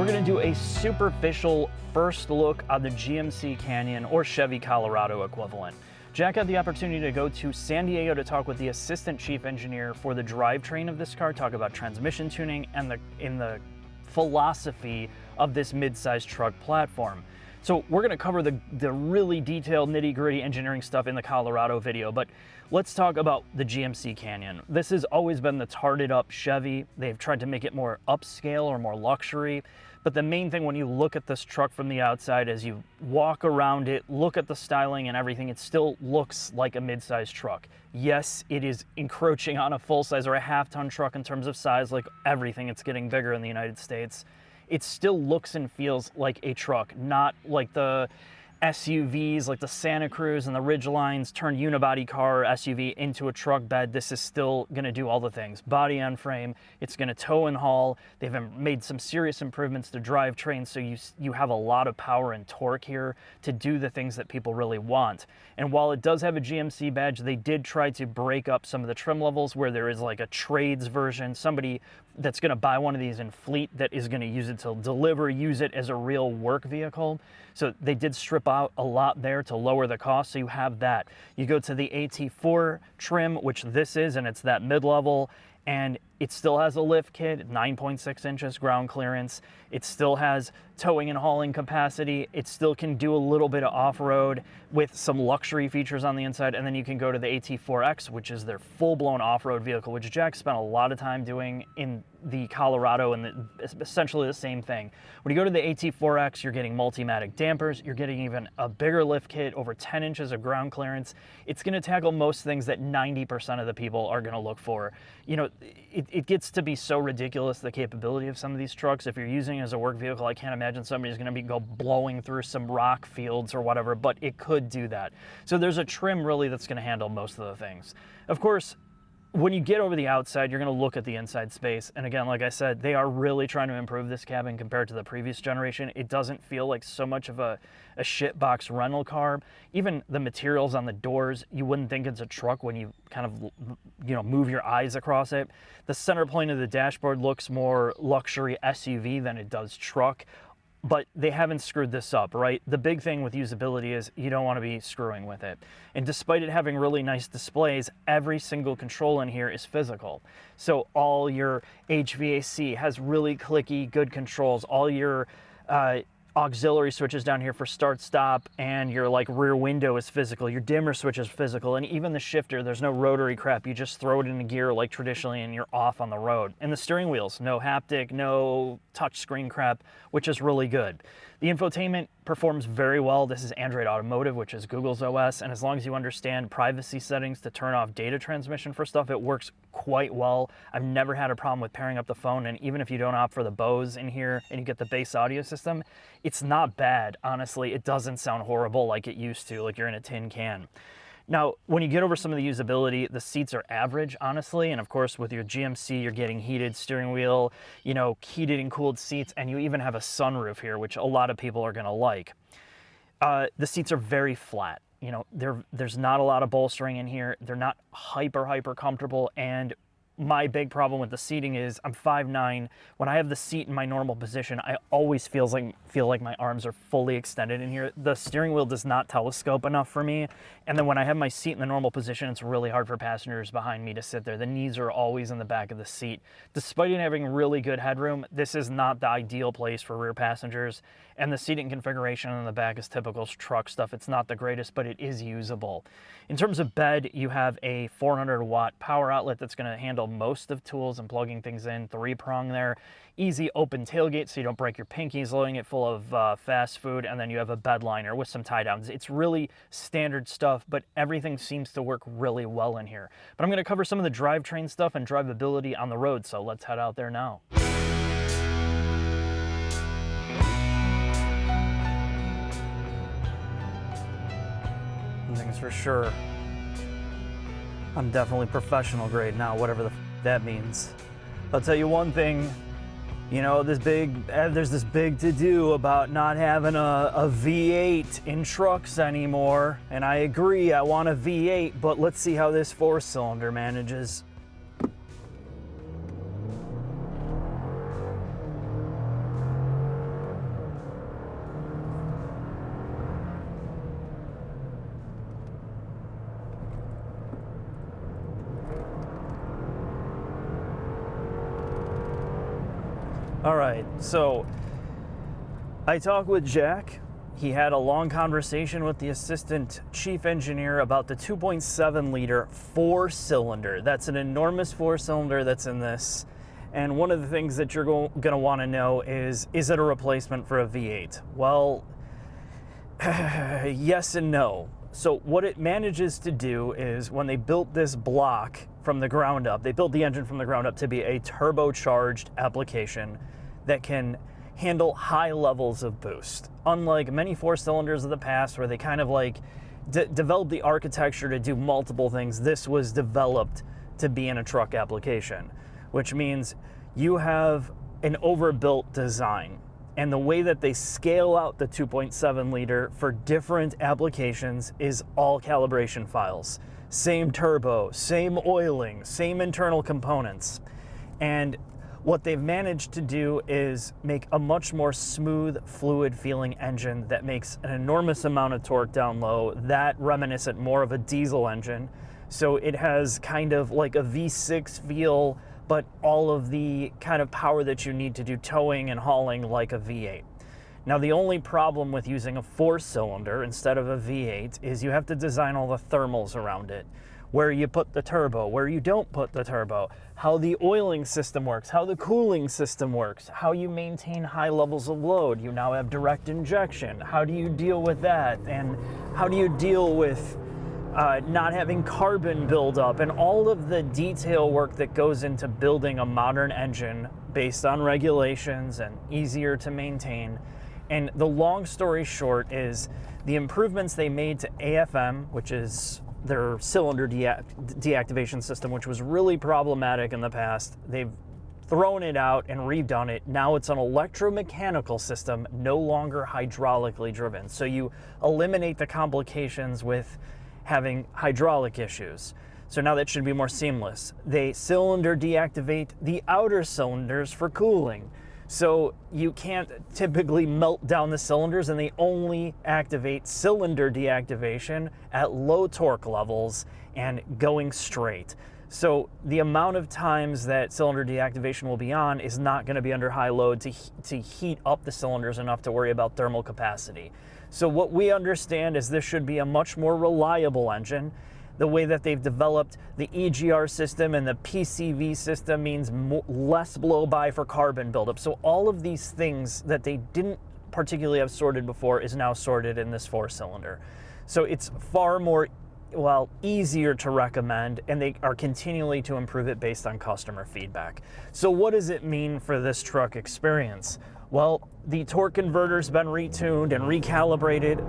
going to do a superficial first look on the GMC Canyon, or Chevy Colorado equivalent. Jack had the opportunity to go to San Diego to talk with the assistant chief engineer for the drivetrain of this car, talk about transmission tuning and the philosophy of this mid-sized truck platform. So we're going to cover the really detailed nitty-gritty engineering stuff in the Colorado video, but let's talk about the GMC Canyon. This has always been the tarted up Chevy. They've tried to make it more upscale or more luxury, but the main thing when you look at this truck from the outside, as you walk around it, look at the styling and everything, it still looks like a mid-sized truck. Yes, it is encroaching on a full-size or a half-ton truck in terms of size, like everything. It's getting bigger in the United States. It still looks and feels like a truck, not like the SUVs like the Santa Cruz and the Ridgelines turn unibody car SUV into a truck bed. This is still going to do all the things. Body on frame, it's going to tow and haul. They've made some serious improvements to drivetrain, so you have a lot of power and torque here to do the things that people really want. And while it does have a GMC badge, they did try to break up some of the trim levels where there is like a trades version, somebody that's going to buy one of these in fleet that is going to use it to deliver, use it as a real work vehicle. So they did strip out a lot there to lower the cost, so you have that. You go to the AT4 trim, which this is, and it's that mid-level, and it still has a lift kit, 9.6 inches ground clearance. It still has towing and hauling capacity. It still can do a little bit of off-road with some luxury features on the inside. And then you can go to the AT4X, which is their full-blown off-road vehicle, which Jack spent a lot of time doing in the Colorado, and essentially the same thing. When you go to the AT4X, you're getting multi-matic dampers. You're getting even a bigger lift kit, over 10 inches of ground clearance. It's going to tackle most things that 90% of the people are going to look for. You know, it gets to be so ridiculous, the capability of some of these trucks. If you're using it as a work vehicle, I can't imagine somebody's going to go blowing through some rock fields or whatever, but it could do that. So there's a trim really that's going to handle most of the things. Of course, when you get over the outside, you're going to look at the inside space. And again, like I said, they are really trying to improve this cabin compared to the previous generation. It doesn't feel like so much of a shitbox rental car. Even the materials on the doors, you wouldn't think it's a truck when you kind of, move your eyes across it. The center plane of the dashboard looks more luxury SUV than it does truck. But they haven't screwed this up, right? The big thing with usability is you don't want to be screwing with it. And despite it having really nice displays, every single control in here is physical. So all your HVAC has really clicky, good controls. All your auxiliary switches down here for start stop, and your like rear window is physical. Your dimmer switch is physical, and even the shifter, there's no rotary crap. You just throw it in a gear like traditionally and you're off on the road. And the steering wheels, no haptic, no touch screen crap, which is really good. The infotainment performs very well. This is Android Automotive, which is Google's OS, and as long as you understand privacy settings to turn off data transmission for stuff, it works quite well. I've never had a problem with pairing up the phone, and even if you don't opt for the Bose in here and you get the base audio system, it's not bad, honestly. It doesn't sound horrible like it used to, like you're in a tin can. Now, when you get over some of the usability, the seats are average, honestly. And of course, with your GMC, you're getting heated steering wheel, heated and cooled seats, and you even have a sunroof here, which a lot of people are gonna like. The seats are very flat. There's not a lot of bolstering in here. They're not hyper comfortable. And my big problem with the seating is I'm 5'9". When I have the seat in my normal position, I always feel like my arms are fully extended in here. The steering wheel does not telescope enough for me. And then when I have my seat in the normal position, it's really hard for passengers behind me to sit there. The knees are always in the back of the seat. Despite it having really good headroom, this is not the ideal place for rear passengers. And the seating configuration in the back is typical truck stuff. It's not the greatest, but it is usable. In terms of bed, you have a 400-watt power outlet that's going to handle most of tools and plugging things in, 3-prong there. Easy open tailgate so you don't break your pinkies, loading it full of fast food, and then you have a bed liner with some tie downs. It's really standard stuff, but everything seems to work really well in here. But I'm going to cover some of the drivetrain stuff and drivability on the road, so let's head out there now. One thing's for sure, I'm definitely professional grade now, whatever the that means. I'll tell you one thing, there's this big to-do about not having a V8 in trucks anymore, and I agree, I want a V8, but let's see how this 4-cylinder manages. All right, so I talked with Jack. He had a long conversation with the assistant chief engineer about the 2.7 liter 4-cylinder. That's an enormous 4-cylinder that's in this. And one of the things that you're going to want to know is it a replacement for a V8? Well, yes and no. So what it manages to do is when they built this block from the ground up, they built the engine from the ground up to be a turbocharged application that can handle high levels of boost. Unlike many 4-cylinders of the past where they kind of like developed the architecture to do multiple things, this was developed to be in a truck application, which means you have an overbuilt design. And the way that they scale out the 2.7 liter for different applications is all calibration files. Same turbo, same oiling, same internal components. And what they've managed to do is make a much more smooth, fluid feeling engine that makes an enormous amount of torque down low, that reminiscent more of a diesel engine. So it has kind of like a V6 feel, but all of the kind of power that you need to do towing and hauling like a V8. Now, the only problem with using a 4-cylinder instead of a V8 is you have to design all the thermals around it. Where you put the turbo, where you don't put the turbo, how the oiling system works, how the cooling system works, how you maintain high levels of load. You now have direct injection. How do you deal with that? And how do you deal with not having carbon buildup and all of the detail work that goes into building a modern engine based on regulations and easier to maintain. And the long story short is the improvements they made to AFM, which is their cylinder deactivation system, which was really problematic in the past. They've thrown it out and redone it. Now it's an electromechanical system, no longer hydraulically driven. So you eliminate the complications with having hydraulic issues. So now that should be more seamless. They cylinder deactivate the outer cylinders for cooling. So you can't typically melt down the cylinders, and they only activate cylinder deactivation at low torque levels and going straight. So the amount of times that cylinder deactivation will be on is not going to be under high load to heat up the cylinders enough to worry about thermal capacity. So what we understand is this should be a much more reliable engine. The way that they've developed the EGR system and the PCV system means less blow-by for carbon buildup. So all of these things that they didn't particularly have sorted before is now sorted in this 4-cylinder. So it's far more, easier to recommend, and they are continually to improve it based on customer feedback. So what does it mean for this truck experience? Well, the torque converter's been retuned and recalibrated.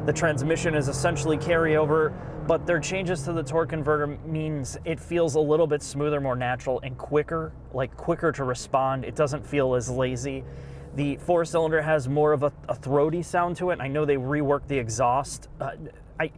The transmission is essentially carryover, but their changes to the torque converter means it feels a little bit smoother, more natural, and quicker to respond. It doesn't feel as lazy. The 4-cylinder has more of a throaty sound to it. I know they reworked the exhaust,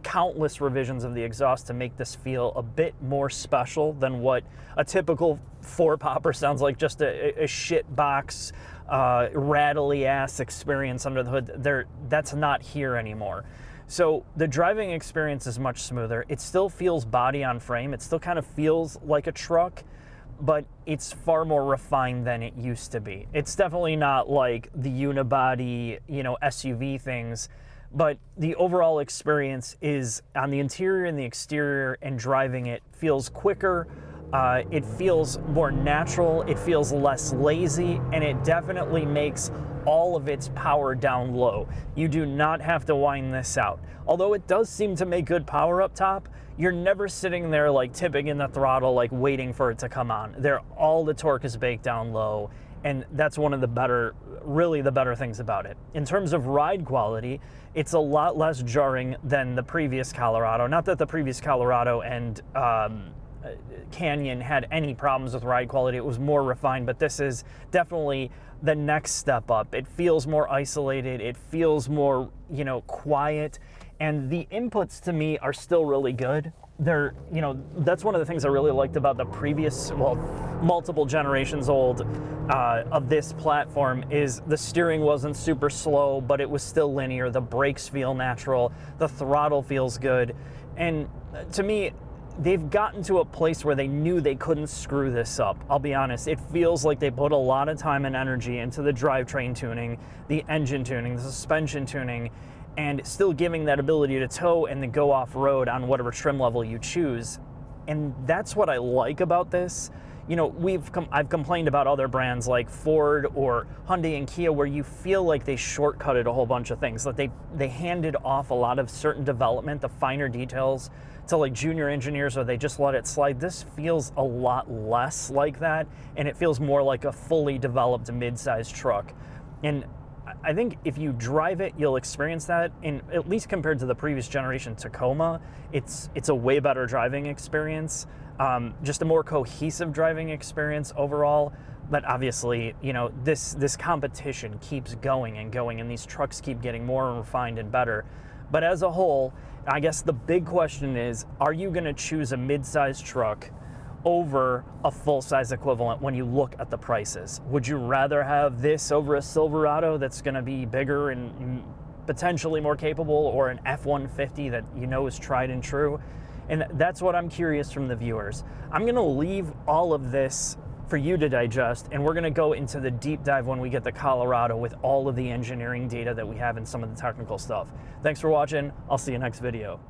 countless revisions of the exhaust to make this feel a bit more special than what a typical 4-popper sounds like, just a shit box, rattly ass experience under the hood. That's not here anymore. So the driving experience is much smoother. It still feels body on frame. It still kind of feels like a truck, but it's far more refined than it used to be. It's definitely not like the unibody, SUV things, but the overall experience is on the interior and the exterior, and driving it feels quicker. It feels more natural. It feels less lazy, and it definitely makes all of its power down low. You do not have to wind this out. Although it does seem to make good power up top, you're never sitting there like tipping in the throttle, like waiting for it to come on. All the torque is baked down low, and that's one of the better things about it. In terms of ride quality, it's a lot less jarring than the previous Colorado. Not that the previous Colorado and Canyon had any problems with ride quality. It was more refined, but this is definitely the next step up. It feels more isolated. It feels more, quiet. And the inputs to me are still really good. That's one of the things I really liked about the previous, multiple generations old of this platform is the steering wasn't super slow, but it was still linear. The brakes feel natural. The throttle feels good. And to me, they've gotten to a place where they knew they couldn't screw this up. I'll be honest, it feels like they put a lot of time and energy into the drivetrain tuning, the engine tuning, the suspension tuning, and still giving that ability to tow and then go off-road on whatever trim level you choose. And that's what I like about this. You know, I've complained about other brands like Ford or Hyundai and Kia where you feel like they shortcutted a whole bunch of things, that they handed off a lot of certain development, the finer details, to like junior engineers, or they just let it slide. This feels a lot less like that, and it feels more like a fully developed mid-sized truck. And I think if you drive it, you'll experience that. And at least compared to the previous generation Tacoma, it's a way better driving experience, just a more cohesive driving experience overall. But obviously, you know, this competition keeps going and going, and these trucks keep getting more refined and better. But as a whole, I guess the big question is, are you going to choose a mid-sized truck over a full-size equivalent when you look at the prices? Would you rather have this over a Silverado that's going to be bigger and potentially more capable, or an F-150 that you know is tried and true? And that's what I'm curious from the viewers. I'm going to leave all of this for you to digest, and we're going to go into the deep dive when we get to Colorado with all of the engineering data that we have and some of the technical stuff. Thanks for watching. I'll see you next video.